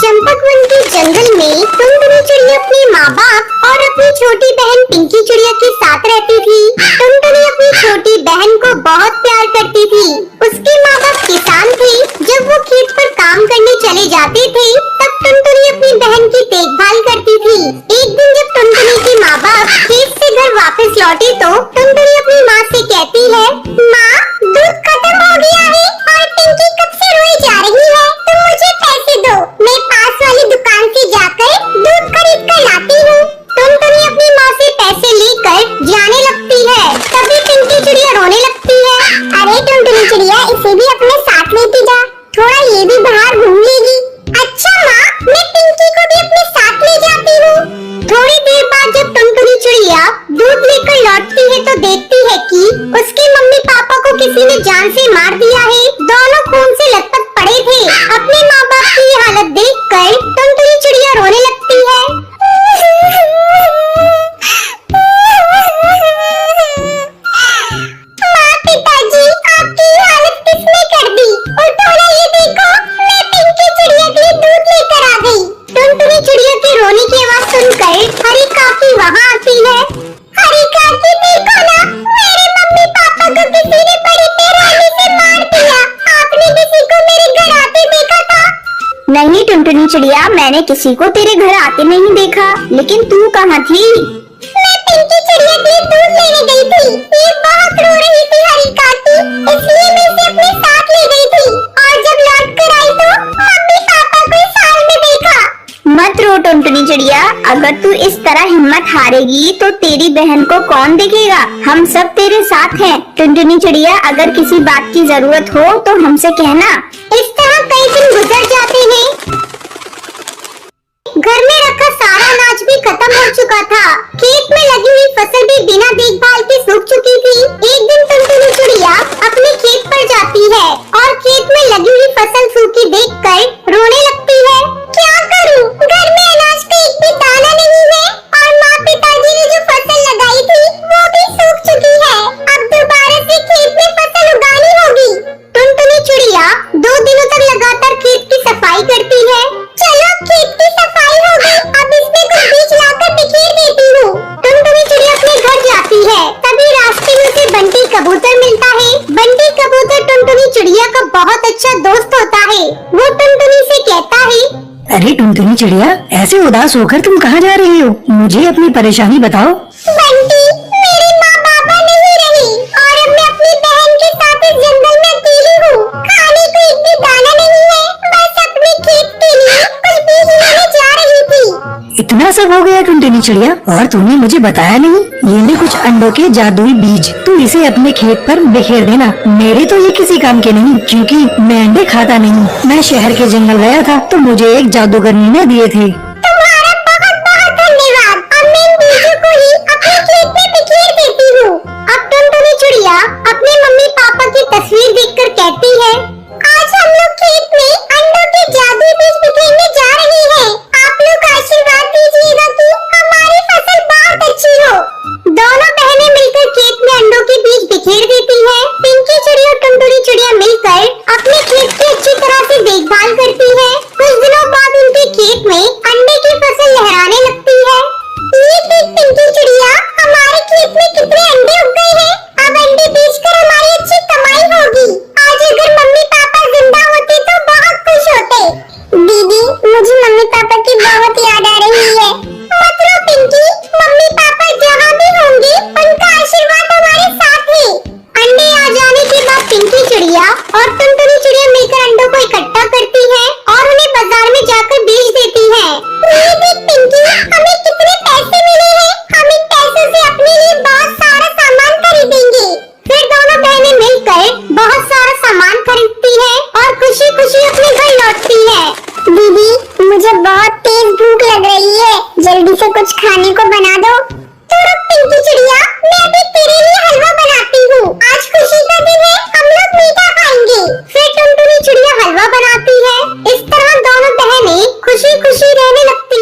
चंपकवन के जंगल में टुनटुनी चिड़िया अपने माँ बाप और अपनी छोटी बहन पिंकी चिड़िया के साथ रहती थी। टुनटुनी अपनी छोटी बहन को बहुत प्यार करती थी। उसके माँ बाप किसान थे। जब वो खेत पर काम करने चले जाते थे तब टुनटुनी अपनी बहन की देखभाल करती थी। एक दिन जब टुनटुनी के माँ बाप खेत से घर वापस लौटे तो टुनटुनी अपनी माँ से कहती है, माँ दूध खत्म हो गया है और पिंकी कब से रोई जा रही है, तुम मुझे पैसे दो, मैं पास वाली दुकान से जाकर दूध खरीद कर लाती हूँ। टुनटुनी अपनी माँ से पैसे लेकर जाने लगती है। तभी पिंकी चिड़िया रोने लगती है। अरे टुनटुनी चिड़िया, इसे भी अपने साथ लेती जा, थोड़ा ये भी बाहर घूम लेगी। अच्छा माँ, मैं पिंकी को भी अपने साथ ले जाती हूँ। थोड़ी देर बाद जब टुनटुनी चिड़िया दूध लेकर लौटती है तो देखती है कि उसके मम्मी पापा को किसी ने जान से मार दिया है। दोनों खून से लथपथ पड़े थे। अपने माँ बाप की ये हालत देखकर टुनटुनी चिड़िया रोने लगती है। माँ पिताजी, आपकी ये हालत किसने कर दी? उल्टो ना, ये देखो, मैं पिंकी चिड़िया के लिए दूध लेकर आ गई। टुनटुनी चिड़िया के रोने की आवाज सुनकर हरी काकी वहाँ आती है। हरी काकी, देखो ना, मेरे मम्मी पापा को किसी ने बड़ी बेरहमी से मार दिया। आपने किसी को मेरे घर आते देखा था? नहीं टुनटुनी चिड़िया, मैंने किसी को तेरे घर आते नहीं देखा, लेकिन तू कहाँ थी? मैं पिंकी चिड़िया के लिए दूध लेने गई थी। ये बहुत रो रही थी हरी काकी, इसलिए मैं इसे अपने साथ ले गई थी और जब लौट कर आई तो मम्मी पापा को इस हाल में देखा। मत रो टुनटुनी चिड़िया, अगर तू इस तरह हिम्मत हारेगी तो तेरी बहन को कौन देखेगा? हम सब तेरे साथ हैं। टुनटुनी चिड़िया, अगर किसी बात की जरूरत हो तो हमसे कहना। इस तरह कई दिन गुजर जाते हैं। घर में रखा सारा अनाज भी खत्म हो चुका था। खेत में लगी हुई फसल भी बिना देखभाल के सूख चुकी थी। एक दिन टुनटुनी चिड़िया अपने खेत पर जाती है और खेत में लगी हुई फसल सूखी देखकर रोने लगती है। क्या करूं? घर में अनाज का एक भी दाना नहीं है और माँ पिताजी ने जो फसल लगाई थी वो भी सूख चुकी है। अब दोबारा से खेत में फसल उगानी होगी। टुनटुनी चिड़िया 2 दिनों तक लगातार खेत की सफाई करती है। चलो, खेत की सफाई हो गई, अब इसमें कुछ बीज लाकर बिखेर देती हूँ। टुनटुनी चिड़िया अपने घर जाती है। तभी रास्ते में उसे बंटी कबूतर मिलता है। बंटी कबूतर टुनटुनी चिड़िया का बहुत अच्छा दोस्त होता है। वो टुनटुनी से कहता है, अरे टुनटुनी चिड़िया, ऐसे उदास होकर तुम कहाँ जा रही हो? मुझे अपनी परेशानी बताओ। बंटी, मेरे माँ बाबा नहीं रहे और अब मैं अपनी बहन के साथ इस जंगल में अकेली हूँ। खाने को एक भी दाना नहीं है, बस अपने खेत के लिए कुछ बीज लेने जा रही थी। इतना सब हो गया टुनटुनी चिड़िया, और तूने मुझे बताया नहीं? ये ले कुछ अंडों के जादुई बीज, तू इसे अपने खेत पर बिखेर देना। मेरे तो ये किसी काम के नहीं, क्योंकि मैं अंडे खाता नहीं। मैं शहर के जंगल गया था तो मुझे एक जादूगरनी ने दिए थे। तुम्हारा बहुत बहुत धन्यवाद। अब मैं इन बीजों को ही अपने खेत में बिखेर देती हूँ। अब टुनटुनी चिड़िया अपने मम्मी पापा की तस्वीर देखकर कहती है, आज हम लोग खेत में अंडों के जादुई बीज बिखेरने जा रहे हैं। आप लोग आशीर्वाद दीजिएगा कि हमारी फसल बहुत अच्छी हो। दोनों बहनें मिलकर खेत में अंडों के बीज बिखेर देती हैं। पिंकी चिड़िया और टुनटुनी चिड़िया मिलकर अपने खेत की अच्छी तरह से देखभाल करती है। कुछ दिनों बाद उनके खेत में अंडे की फसल लहराने लगती है। ये देख पिंकी चिड़िया, हमारे खेत में कितने अंडे उग गए हैं। अब अंडे बेचकर हमारी अच्छी कमाई होगी। आज अगर मम्मी पापा जिंदा होते तो बहुत खुश होते। दीदी, मुझे मम्मी पापा की बहुत याद आ रही है। मत रो पिंकी, मम्मी पापा जहाँ भी होंगे उनका आशीर्वाद हमारे साथ है। अंडे आ जाने के बाद पिंकी चिड़िया और